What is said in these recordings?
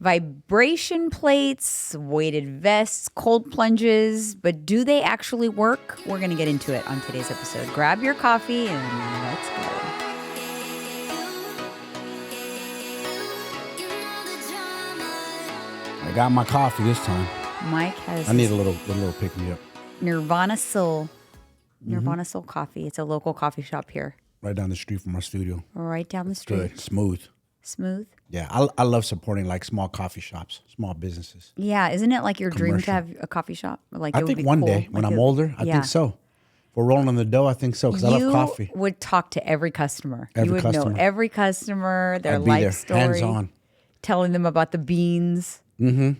Vibration plates, weighted vests, cold plunges, but do they actually work? We're going to get into it on today's episode. Grab your coffee and let's go. I got my coffee this time. Mike has I need a little pick me up. Nirvana Soul Coffee. It's a local coffee shop here. Right down the street from our studio. Right down the street. Good, smooth. Smooth? Yeah, I love supporting like small coffee shops, small businesses. Yeah, isn't it like your dream to have a coffee shop? Like I think one day when I'm older, I think so. If we're rolling on the dough, I think so because I love coffee. You would talk to every customer. Every you would customer. know every customer, their I'd be life there, story. hands on. Telling them about the beans. Mm-hmm.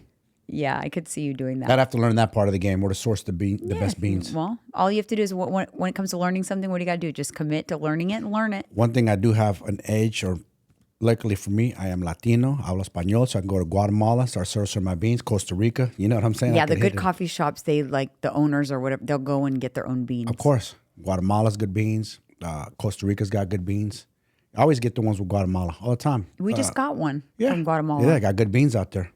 Yeah, I could see you doing that. I'd have to learn that part of the game, where to source the best beans. Well, all you have to do is when it comes to learning something, what do you got to do? Just commit to learning it and learn it. One thing I do have an edge, or luckily for me, I am Latino, hablo español, so I can go to Guatemala, start sourcing my beans, Costa Rica, you know what I'm saying? Yeah, the good coffee shops, they like the owners or whatever, they'll go and get their own beans. Of course. Guatemala's good beans. Costa Rica's got good beans. I always get the ones with Guatemala all the time. We just got one from Guatemala. Yeah, I got good beans out there.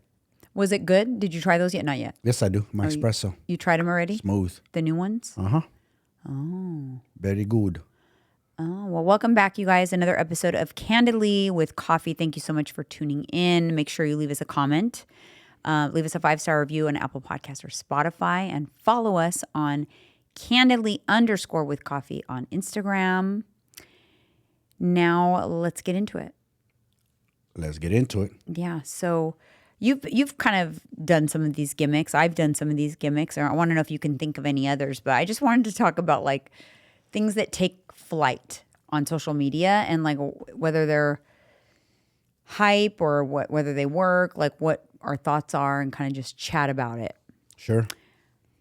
Was it good? Did you try those yet? Not yet. Yes, I do. My espresso. You tried them already? Smooth. The new ones? Uh-huh. Oh. Very good. Oh, well, welcome back, you guys. Another episode of Candidly with Coffee. Thank you so much for tuning in. Make sure you leave us a comment. Leave us a 5-star review on Apple Podcasts or Spotify. And follow us on Candidly_with_coffee on Instagram. Now, let's get into it. Let's get into it. Yeah, so you've kind of done some of these gimmicks. I've done some of these gimmicks. I want to know if you can think of any others. But I just wanted to talk about like things that take flight on social media and like whether they're hype or whether they work, like what our thoughts are, and kind of just chat about it. Sure.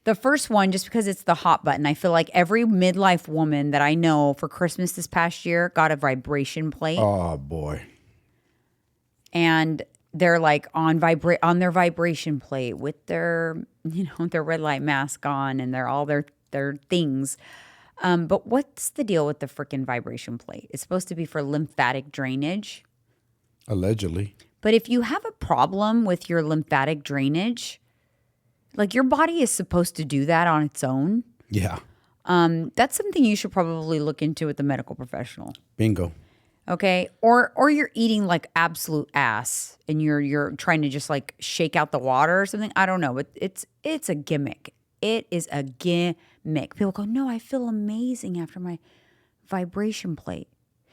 The first one, just because it's the hot button, I feel like every midlife woman that I know for Christmas this past year got a vibration plate. Oh, boy. And they're like on their vibration plate with their, their red light mask on and all their things. But what's the deal with the freaking vibration plate? It's supposed to be for lymphatic drainage. Allegedly. But if you have a problem with your lymphatic drainage, like your body is supposed to do that on its own. Yeah. That's something you should probably look into with a medical professional. Bingo. Okay. Or you're eating like absolute ass and you're trying to just like shake out the water or something. I don't know, but it's a gimmick. It is a gimmick. People go, no, I feel amazing after my vibration plate.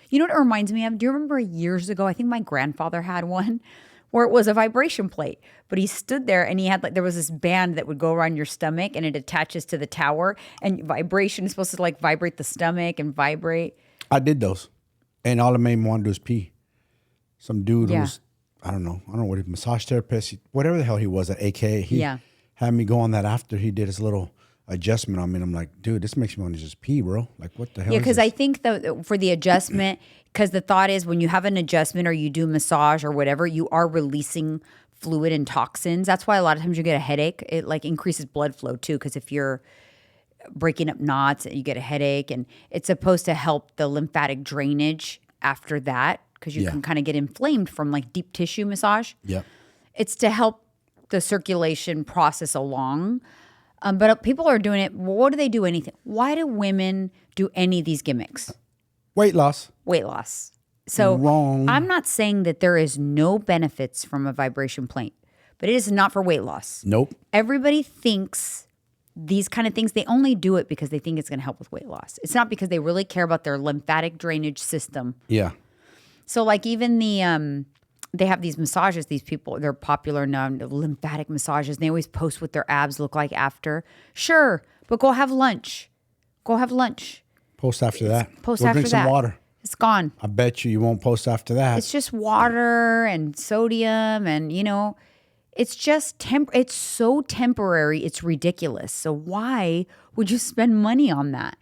You know what it reminds me of? Do you remember years ago, I think my grandfather had one where it was a vibration plate, but he stood there and he had there was this band that would go around your stomach and it attaches to the tower, and vibration is supposed to like vibrate the stomach and vibrate. I did those. And all it made me want to do is pee. Some dude who was, I don't know what he, massage therapist, whatever the hell he was at AKA, he had me go on that after he did his little adjustment on me. And I'm like, dude, this makes me want to just pee, bro. Like, what the hell? Yeah, because I think that for the adjustment, because the thought is when you have an adjustment or you do massage or whatever, you are releasing fluid and toxins. That's why a lot of times you get a headache. It like increases blood flow too, because if you're breaking up knots, you get a headache, and it's supposed to help the lymphatic drainage after that, because you can kind of get inflamed from like deep tissue massage. Yeah. It's to help the circulation process along. But people are doing it. What do they do? Anything? Why do women do any of these gimmicks? Weight loss. Weight loss. So Wrong. I'm not saying that there is no benefits from a vibration plate, but it is not for weight loss. Nope. Everybody thinks these kind of things, they only do it because they think it's going to help with weight loss. It's not because they really care about their lymphatic drainage system. Yeah. So like even they have these massages, these people, they're popular now, lymphatic massages. And they always post what their abs look like after. Sure, but go have lunch. Go have lunch. Post after that. Post Go after drink some that. water. It's gone. I bet you won't post after that. It's just water and sodium and, it's just it's so temporary. It's ridiculous. So why would you spend money on that?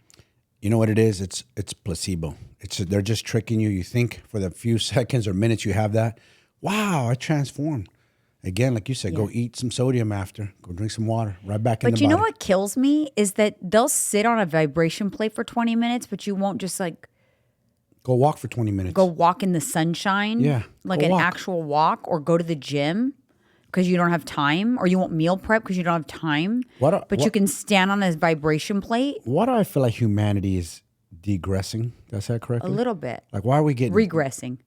You know what it is? It's placebo. They're just tricking you. You think for the few seconds or minutes you have that, wow, I transformed. Again, like you said, go eat some sodium after. Go drink some water. Right back in the body. But you know what kills me is that they'll sit on a vibration plate for 20 minutes, but you won't just like go walk for 20 minutes. Go walk in the sunshine. Yeah. Like an actual walk, or go to the gym. because you don't have time, or you won't meal prep because you don't have time. You can stand on a vibration plate. Why do I feel like humanity is degressing? Did I say that correctly? A little bit. Like, why are we getting regressing?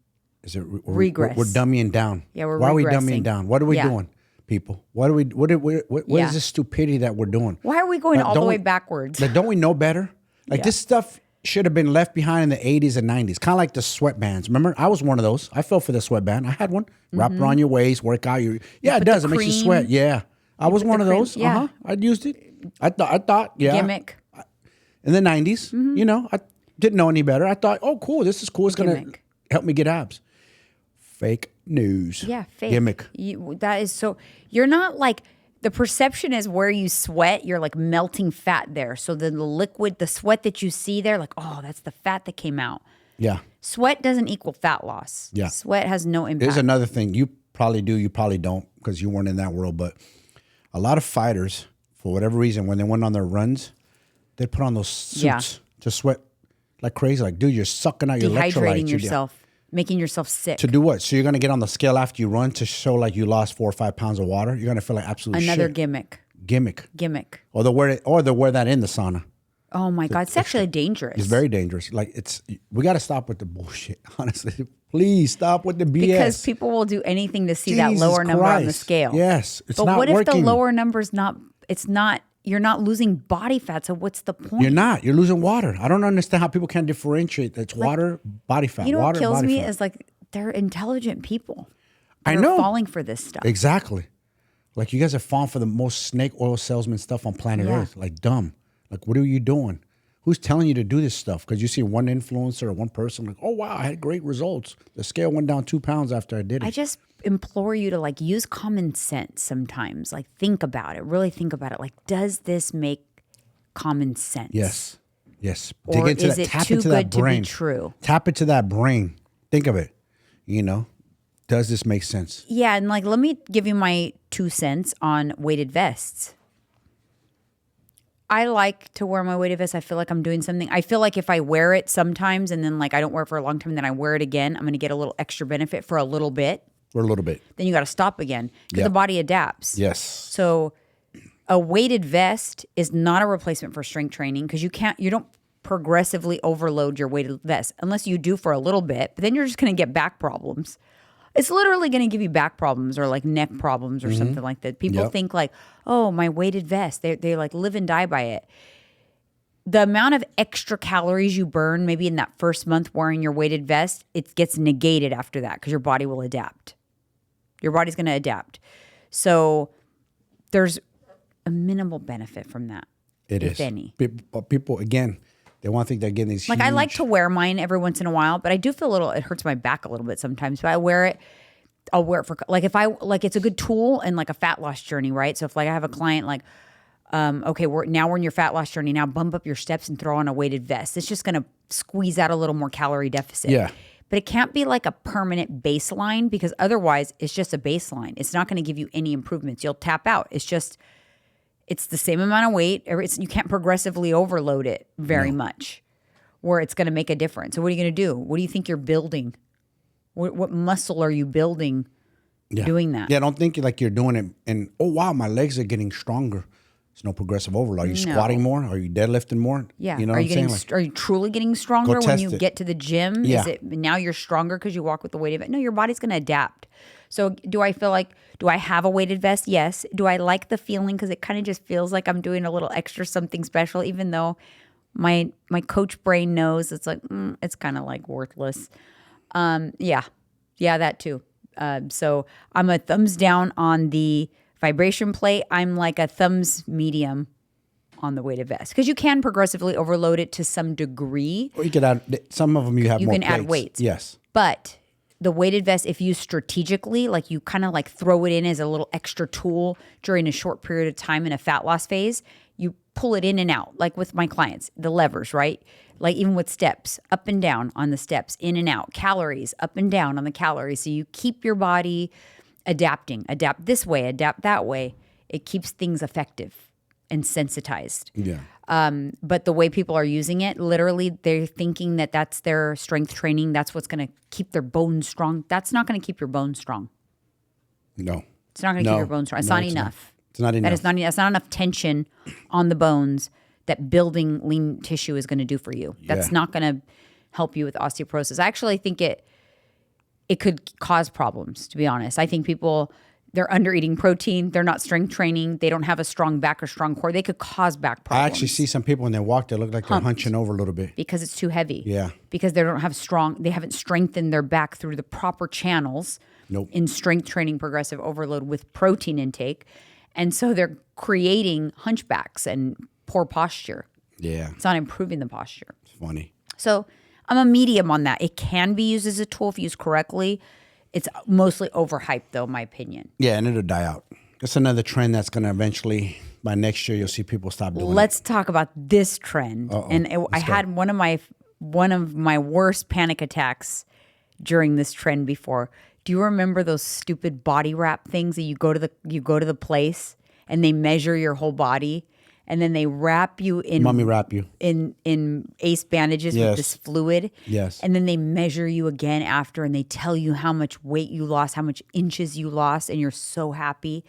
Is it regress? We're dummying down. Yeah, we're Why regressing. are we dummying down? What are we doing, people? What is this stupidity that we're doing? Why are we going all the way backwards? Like, don't we know better? Like, this stuff should have been left behind in the 80s and 90s. Kind of like the sweatbands. Remember, I was one of those. I fell for the sweatband. I had one. Wrap around your waist, work out. Yeah, it does. It makes you sweat. Yeah. I was one of those. Yeah. I'd used it. I thought, yeah. Gimmick. In the 90s, you know, I didn't know any better. I thought, oh, cool. This is cool. It's going to help me get abs. Fake news. Yeah, fake. Gimmick. That is so, you're not like, the perception is where you sweat, you're like melting fat there. So the liquid, the sweat that you see there, like, oh, that's the fat that came out. Yeah. Sweat doesn't equal fat loss. Yeah. Sweat has no impact. There's another thing. You probably do, you probably don't, because you weren't in that world. But a lot of fighters, for whatever reason, when they went on their runs, they'd put on those suits to sweat like crazy. Like, dude, you're sucking out your electrolytes. Dehydrating yourself. Making yourself sick. To do what? So you're going to get on the scale after you run to show like you lost 4 or 5 pounds of water? You're going to feel like absolute Another shit. gimmick. Or they'll wear that in the sauna. Oh my God. It's actually dangerous. It's very dangerous. Like, we got to stop with the bullshit, honestly. Please stop with the BS. Because people will do anything to see that lower number on the scale. Yes. It's not working. But what if the lower number's you're not losing body fat, so what's the point? You're not. You're losing water. I don't understand how people can't differentiate. It's water, body fat. You know water, what kills me fat. is like they're intelligent people. I know. Falling for this stuff. Exactly. Like, you guys are falling for the most snake oil salesman stuff on planet Earth. Like, dumb. Like, what are you doing? Who's telling you to do this stuff? Because you see one influencer or one person like, oh, wow, I had great results. The scale went down 2 pounds after I did it. I just implore you to like use common sense sometimes. Like, think about it. Really think about it. Like, does this make common sense? Yes. Yes. Or is it too good to be true? Tap into that brain. Think of it. You know, does this make sense? Yeah. And like, let me give you my 2 cents on weighted vests. I like to wear my weighted vest. I feel like I'm doing something. I feel like if I wear it sometimes and then like I don't wear it for a long time, then I wear it again, I'm going to get a little extra benefit for a little bit. For a little bit. Then you got to stop again because the body adapts. Yes. So a weighted vest is not a replacement for strength training because you don't progressively overload your weighted vest unless you do for a little bit, but then you're just going to get back problems. It's literally going to give you back problems or like neck problems or something like that. People think like, oh, my weighted vest. They like live and die by it. The amount of extra calories you burn maybe in that first month wearing your weighted vest, it gets negated after that because your body will adapt. Your body's going to adapt. So there's a minimal benefit from that, if any. People, again, they want to think they're getting these I like to wear mine every once in a while, but I do feel it hurts my back a little bit sometimes. But I'll wear it for, like, if it's a good tool in like a fat loss journey, right? So if like I have a client like, okay, we're in your fat loss journey. Now bump up your steps and throw on a weighted vest. It's just going to squeeze out a little more calorie deficit. Yeah. But it can't be like a permanent baseline because otherwise it's just a baseline. It's not going to give you any improvements. You'll tap out. It's the same amount of weight. You can't progressively overload it very much where it's going to make a difference. So what are you going to do? What do you think you're building? What muscle are you building doing that? Yeah, don't think like you're doing it and, oh, wow, my legs are getting stronger. It's no progressive overload. Are you squatting more? Are you deadlifting more? Yeah. You know are what I'm saying? Are you truly getting stronger when you get to the gym? Yeah. Is it now you're stronger because you walk with the weighted vest? No, your body's going to adapt. So do I have a weighted vest? Yes. Do I like the feeling? Because it kind of just feels like I'm doing a little extra something special, even though my coach brain knows it's like, it's kind of like worthless. Yeah, that too. So I'm a thumbs down on the vibration plate. I'm like a thumbs medium on the weighted vest because you can progressively overload it to some degree. Or you could add some of them. You can plates. Add weights. Yes, but the weighted vest, if used strategically, like you kind of like throw it in as a little extra tool during a short period of time in a fat loss phase, you pull it in and out. Like with my clients, the levers, right? Like even with steps, up and down on the steps, in and out, calories, up and down on the calories. So you keep your body adapting, adapt this way, adapt that way. It keeps things effective and sensitized. Yeah. But the way people are using it, literally, they're thinking that that's their strength training. That's what's going to keep their bones strong. That's not going to keep your bones strong. No. It's not going to keep your bones strong. It's not enough. It's not enough. That's not enough tension on the bones that building lean tissue is going to do for you. That's not going to help you with osteoporosis. I actually think it could cause problems, to be honest. I think people, they're under eating protein. They're not strength training. They don't have a strong back or strong core. They could cause back problems. I actually see some people when they walk, they look like they're hunching over a little bit. Because it's too heavy. Yeah. Because they haven't strengthened their back through the proper channels in strength training progressive overload with protein intake. And so they're creating hunchbacks and poor posture. Yeah. It's not improving the posture. It's funny. So I'm a medium on that. It can be used as a tool if used correctly. It's mostly overhyped, though, in my opinion. Yeah, and it'll die out. It's another trend that's going to eventually, by next year, you'll see people stop doing Let's talk about this trend. I had one of my worst panic attacks during this trend before. Do you remember those stupid body wrap things that you go to the place and they measure your whole body? And then they wrap you in mummy wrap you in ace bandages with this fluid. Yes. And then they measure you again after, and they tell you how much weight you lost, how much inches you lost, and you're so happy.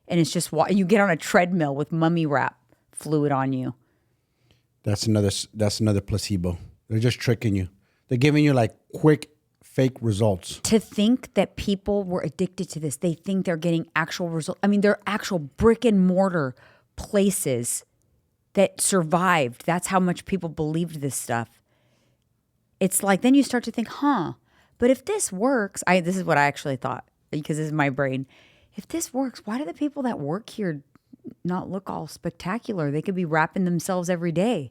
And it's just you get on a treadmill with mummy wrap fluid on you. That's another placebo. They're just tricking you. They're giving you like quick fake results. To think that people were addicted to this, they think they're getting actual results. I mean, they're actual brick and mortar places that survived. That's how much people believed this stuff. It's like, then you start to think, but if this works, this is what I actually thought, because this is my brain. If this works, why do the people that work here not look all spectacular? They could be wrapping themselves every day.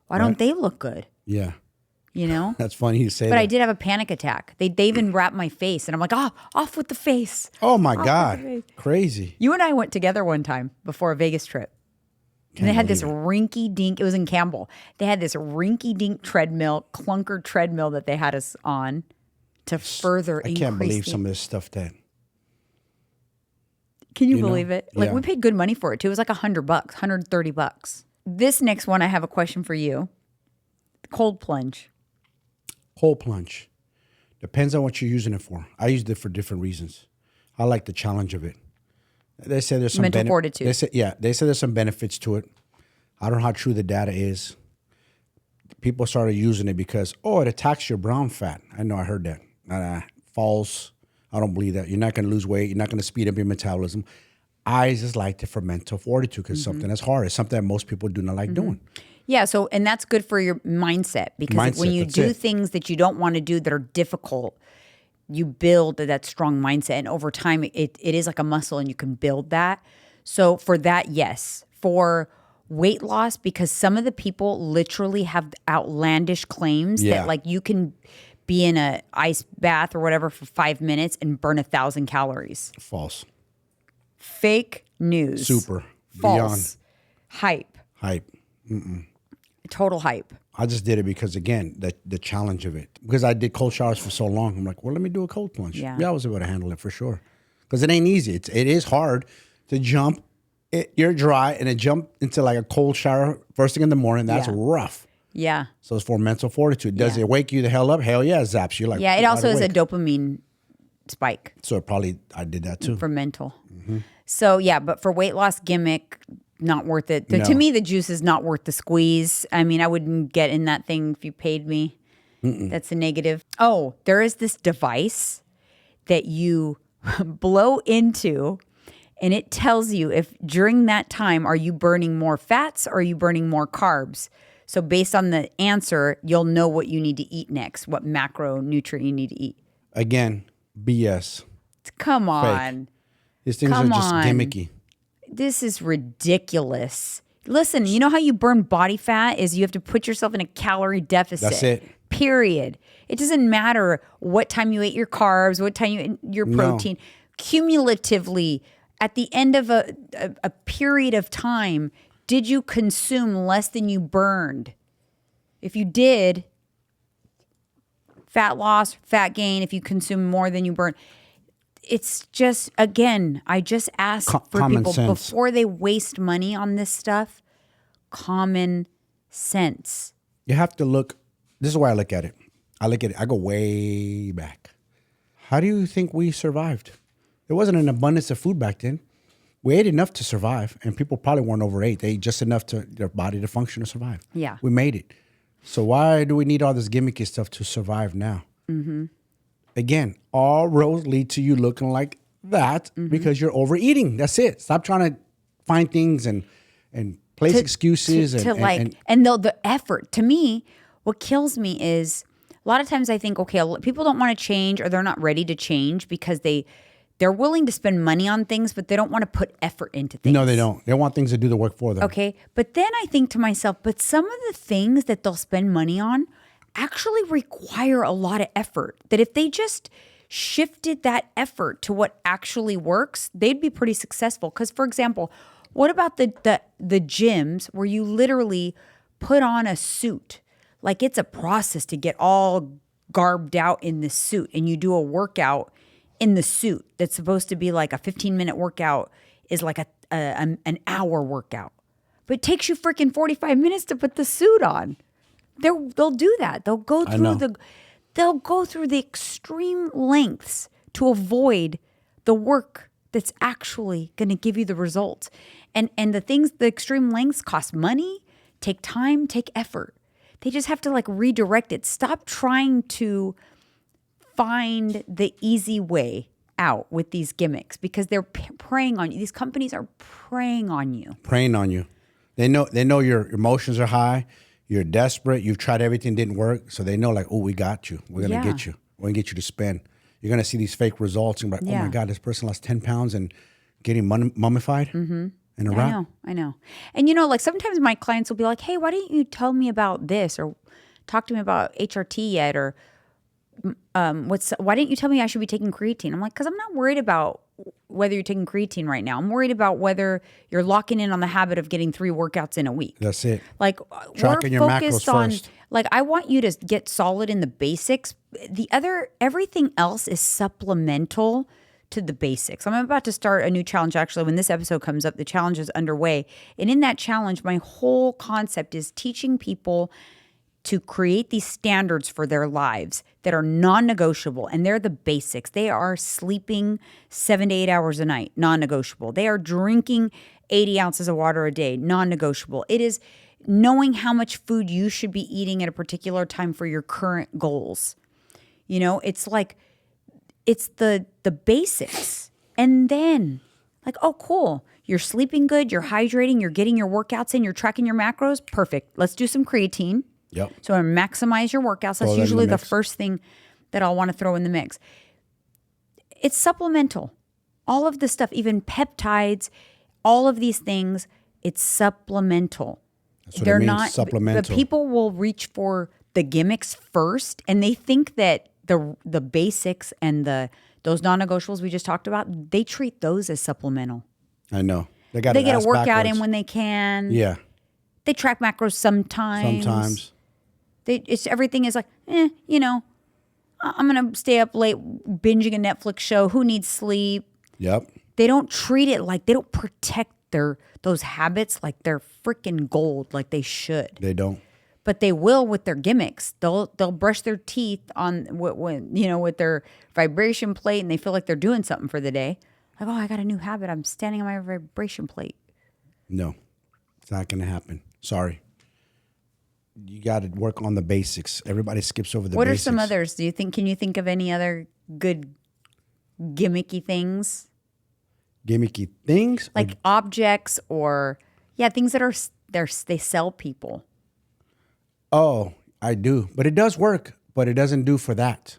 Why don't they look good? Yeah. You know? That's funny you say that. But I did have a panic attack. They even wrapped my face, and I'm like, off with the face. Oh my God. Crazy. You and I went together one time before a Vegas trip. And they had this rinky-dink, it was in Campbell. They had this rinky-dink clunker treadmill that they had us on to further increase. I can't believe some of this stuff that. Can you believe it? Like, we paid good money for it too. It was like $100, $130. This next one, I have a question for you. Cold plunge. Cold plunge. Depends on what you're using it for. I used it for different reasons. I like the challenge of it. They say there's some mental fortitude. They say there's some benefits to it. I don't know how true the data is. People started using it because it attacks your brown fat. I know, I heard that. False. I don't believe that. You're not going to lose weight. You're not going to speed up your metabolism. I just liked it for mental fortitude because something that's hard. It's something that most people do not like doing. Yeah, and that's good for your mindset because when you do things that you don't want to do that are difficult, you build that strong mindset. And over time, it is like a muscle and you can build that. So for that, yes. For weight loss, because some of the people literally have outlandish claims that like you can be in an ice bath or whatever for 5 minutes and burn 1,000 calories. False. Fake news. Super. False. Beyond. Hype. Total hype. I just did it because, again, the challenge of it. Because I did cold showers for so long. I'm like, let me do a cold plunge. Yeah, I was able to handle it for sure. Because it ain't easy. It is hard to jump. You're dry and then jump into like a cold shower first thing in the morning. That's rough. Yeah. So it's for mental fortitude. Does it wake you the hell up? Hell yeah, it zaps you. Like, it also is a dopamine spike. So I did that too. For mental. So but for weight loss gimmick, not worth it. To me, the juice is not worth the squeeze. I mean, I wouldn't get in that thing if you paid me. That's a negative. Oh, there is this device that you blow into, and it tells you if during that time, are you burning more fats or are you burning more carbs? So based on the answer, you'll know what you need to eat next, what macronutrient you need to eat. Again, BS. Come on. Fake. These things are just gimmicky. This is ridiculous. Listen, you know how you burn body fat is you have to put yourself in a calorie deficit. That's it. Period. It doesn't matter what time you ate your carbs, what time you ate your protein. No. Cumulatively, at the end of a period of time, did you consume less than you burned? If you did, fat loss, fat gain, if you consume more than you burned. It's just, again, I just ask for people before they waste money on this stuff, common sense. You have to look, this is why I look at it. I go way back. How do you think we survived? There wasn't an abundance of food back then. We ate enough to survive, and people probably weren't overweight. They ate just enough to their body to function to survive. Yeah. We made it. So why do we need all this gimmicky stuff to survive now? Mm-hmm. Again, all roads lead to you looking like that because you're overeating. That's it. Stop trying to find things and place excuses and the effort. To me, what kills me is a lot of times I think, okay, people don't want to change or they're not ready to change because they're willing to spend money on things, but they don't want to put effort into things. No, they don't. They want things to do the work for them. Okay. But then I think to myself, but some of the things that they'll spend money on actually require a lot of effort. That if they just shifted that effort to what actually works, they'd be pretty successful. Because, for example, what about the gyms where you literally put on a suit? Like it's a process to get all garbed out in the suit, and you do a workout in the suit that's supposed to be like a 15-minute workout is like an hour workout. But it takes you freaking 45 minutes to put the suit on. They'll do that. They'll go through the extreme lengths to avoid the work that's actually going to give you the results. And the extreme lengths cost money, take time, take effort. They just have to like redirect it. Stop trying to find the easy way out with these gimmicks because they're preying on you. These companies are preying on you. Preying on you. They know your emotions are high. You're desperate. You've tried everything, didn't work. So they know like, oh, we got you. We're going to get you. We're going to get you to spend. You're going to see these fake results and be like, oh my God, this person lost 10 pounds and getting mummified in a wrap. I know. And like sometimes my clients will be like, hey, why didn't you tell me about this or talk to me about HRT yet? Or why didn't you tell me I should be taking creatine? I'm like, because I'm not worried about whether you're taking creatine right now. I'm worried about whether you're locking in on the habit of getting 3 workouts in a week. That's it. Like tracking your macros on first. Like I want you to get solid in the basics. Everything else is supplemental to the basics. I'm about to start a new challenge. Actually, when this episode comes up, the challenge is underway. And in that challenge, my whole concept is teaching people to create these standards for their lives that are non-negotiable. And they're the basics. They are sleeping 7 to 8 hours a night, non-negotiable. They are drinking 80 ounces of water a day, non-negotiable. It is knowing how much food you should be eating at a particular time for your current goals. It's like, it's the basics. And then like, oh, cool. You're sleeping good. You're hydrating. You're getting your workouts in. You're tracking your macros. Perfect. Let's do some creatine. Yep. So maximize your workouts. That's usually the first thing that I'll want to throw in the mix. It's supplemental. All of the stuff, even peptides, all of these things, it's supplemental. That's what it means, supplemental. But people will reach for the gimmicks first, and they think that the basics and those non-negotiables we just talked about, they treat those as supplemental. I know. They get a workout in when they can. Yeah. They track macros sometimes. Everything is like, I'm going to stay up late binging a Netflix show. Who needs sleep? Yep. They don't treat it like, they don't protect those habits like they're freaking gold, like they should. They don't. But they will with their gimmicks. They'll brush their teeth on with their vibration plate, and they feel like they're doing something for the day. Like, oh, I got a new habit. I'm standing on my vibration plate. No, it's not going to happen. Sorry. You got to work on the basics. Everybody skips over the basics. What are some others? Can you think of any other good gimmicky things? Gimmicky things? Like objects or, things that they sell people. Oh, I do. But it does work, but it doesn't do for that.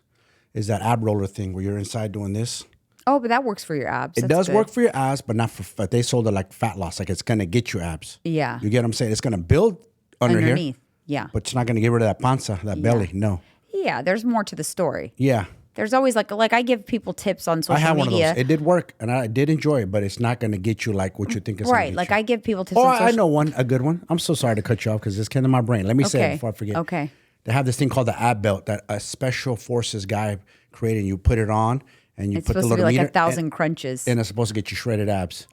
Is that ab roller thing where you're inside doing this? Oh, but that works for your abs. It does work for your abs, but not for, they sold it like fat loss. Like it's going to get you abs. Yeah. You get what I'm saying? It's going to build underneath. Here. Yeah. But it's not going to get rid of that panza, that belly. No. Yeah. There's more to the story. Yeah. There's always like I give people tips on social media. I have one of those. It did work, and I did enjoy it, but it's not going to get you like what you think it's going to get you. Like I give people tips on social I know one, a good one. I'm so sorry to cut you off because this came to my brain. Let me say it before I forget. Okay. They have this thing called the ab belt that a special forces guy created. You put it on, and you put the little meter. It's supposed to be like 1,000 crunches. And it's supposed to get you shredded abs.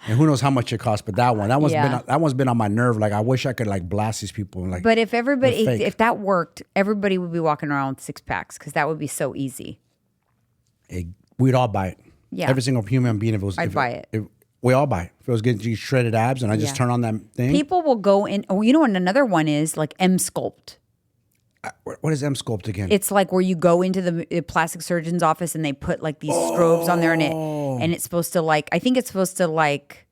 And who knows how much it costs, but that one's been on my nerve. Like I wish I could like blast these people. Like, but if that worked, everybody would be walking around with 6 packs because that would be so easy. We'd all buy it. Yeah. Every single human being, I'd buy it. If we all buy it. If it was getting these shredded abs and I just turn on that thing. People will go in. Oh, you know what? Another one is like M-Sculpt. What is M-Sculpt again? It's like where you go into the plastic surgeon's office and they put like these strobes on there and it's supposed to like, I think it's supposed to like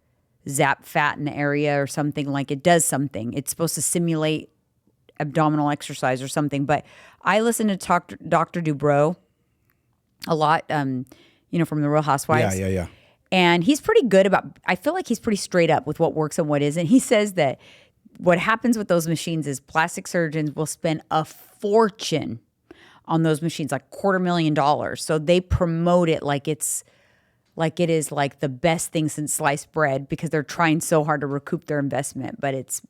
zap fat in the area or something. Like it does something. It's supposed to simulate abdominal exercise or something. But I listen to Dr. Dubrow a lot, from the Real Housewives. Yeah. And he's pretty good about, I feel like he's pretty straight up with what works and what isn't. He says that what happens with those machines is plastic surgeons will spend a fortune on those machines, like $250,000. So they promote it like it is like the best thing since sliced bread because they're trying so hard to recoup their investment, but it's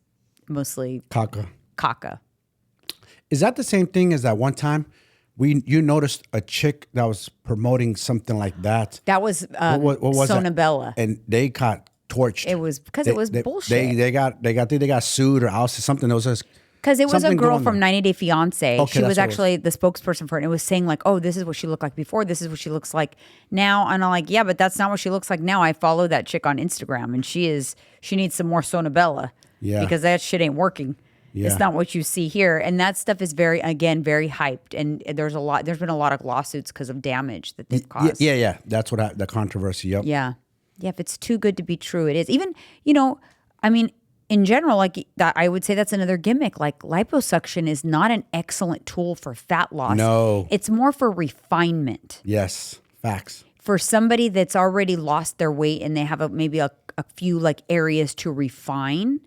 mostly caca. Is that the same thing as that one time you noticed a chick that was promoting something like that? That was what was Sonabella. And they got torched. It was because it was bullshit. They got sued or ousted something. Because it was a girl from 90 Day Fiance. Okay, she was actually the spokesperson for it. And it was saying like, oh, this is what she looked like before. This is what she looks like now. And I'm like, yeah, but that's not what she looks like now. I follow that chick on Instagram and she needs some more Sonabella. Yeah. Because that shit ain't working. Yeah. It's not what you see here. And that stuff is very hyped. And there's been a lot of lawsuits because of damage that they've caused. Yeah. That's what the controversy. Yep. Yeah. Yeah. If it's too good to be true, it is. Even, in general, like that, I would say that's another gimmick. Like liposuction is not an excellent tool for fat loss. No. It's more for refinement. Yes. Facts. For somebody that's already lost their weight and they have maybe a few like areas to refine,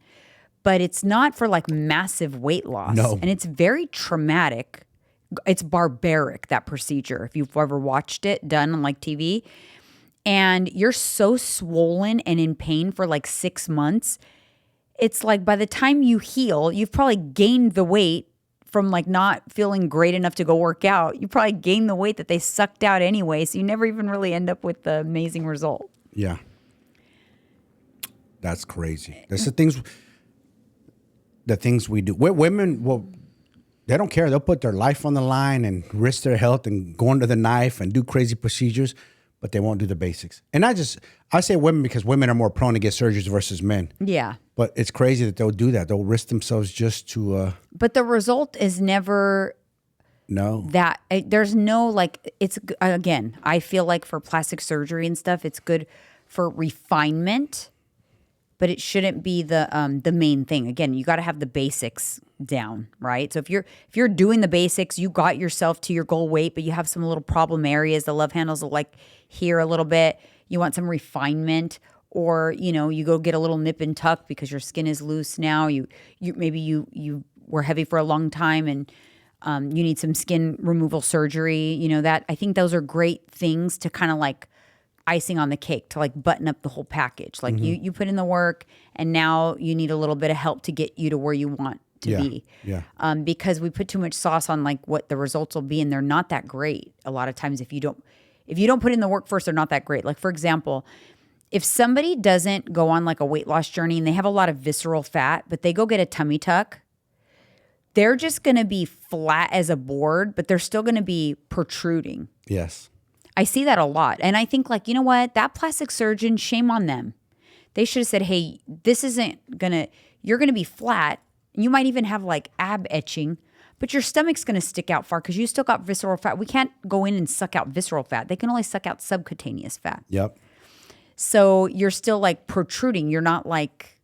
but it's not for like massive weight loss. No. And it's very traumatic. It's barbaric, that procedure. If you've ever watched it done on like TV and you're so swollen and in pain for like 6 months, it's like by the time you heal, you've probably gained the weight from like not feeling great enough to go work out. You probably gained the weight that they sucked out anyway. So you never even really end up with the amazing result. Yeah. That's crazy. That's the things we do. Women, well, they don't care. They'll put their life on the line and risk their health and go under the knife and do crazy procedures, but they won't do the basics. And I say women because women are more prone to get surgeries versus men. Yeah. But it's crazy that they'll do that. They'll risk themselves just to... But the result is never... No. There's no like, it's, again, I feel like for plastic surgery and stuff, it's good for refinement, but it shouldn't be the main thing. Again, you got to have the basics down, right? So if you're doing the basics, you got yourself to your goal weight, but you have some little problem areas, the love handles are like here a little bit, you want some refinement, or you go get a little nip and tuck because your skin is loose now. You were heavy for a long time and you need some skin removal surgery. That I think those are great things to kind of like icing on the cake to like button up the whole package. Like you put in the work and now you need a little bit of help to get you to where you want to be. Yeah. Because we put too much sauce on like what the results will be and they're not that great. A lot of times if you don't put in the work first, they're not that great. Like for example, if somebody doesn't go on like a weight loss journey and they have a lot of visceral fat, but they go get a tummy tuck, they're just going to be flat as a board, but they're still going to be protruding. Yes. I see that a lot. And I think like, you know what? That plastic surgeon, shame on them. They should have said, hey, you're going to be flat. You might even have like ab etching, but your stomach's going to stick out far because you still got visceral fat. We can't go in and suck out visceral fat. They can only suck out subcutaneous fat. Yep. So you're still like protruding. You're not like,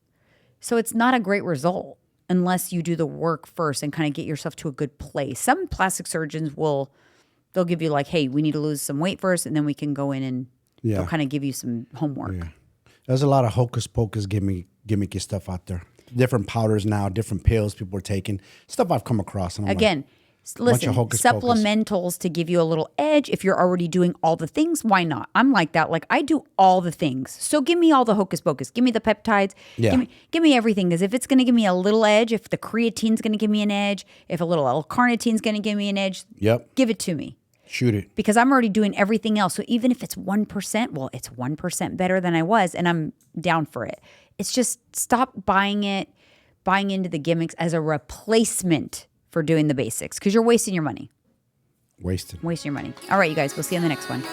so it's not a great result unless you do the work first and kind of get yourself to a good place. Some plastic surgeons they'll give you like, hey, we need to lose some weight first and then we can go in and they'll kind of give you some homework. Yeah. There's a lot of hocus pocus gimmicky stuff out there. Different powders now, different pills people are taking. Stuff I've come across. And again, listen, supplementals to give you a little edge. If you're already doing all the things, why not? I'm like that. Like I do all the things. So give me all the hocus pocus. Give me the peptides. Yeah. Give me everything. Because if it's going to give me a little edge, if the creatine's going to give me an edge, if a little L-carnitine's going to give me an edge, give it to me. Shoot it. Because I'm already doing everything else. So even if it's 1%, well, it's 1% better than I was, and I'm down for it. It's just stop buying into the gimmicks as a replacement for doing the basics because you're wasting your money. Wasting your money. All right, you guys, we'll see you on the next one.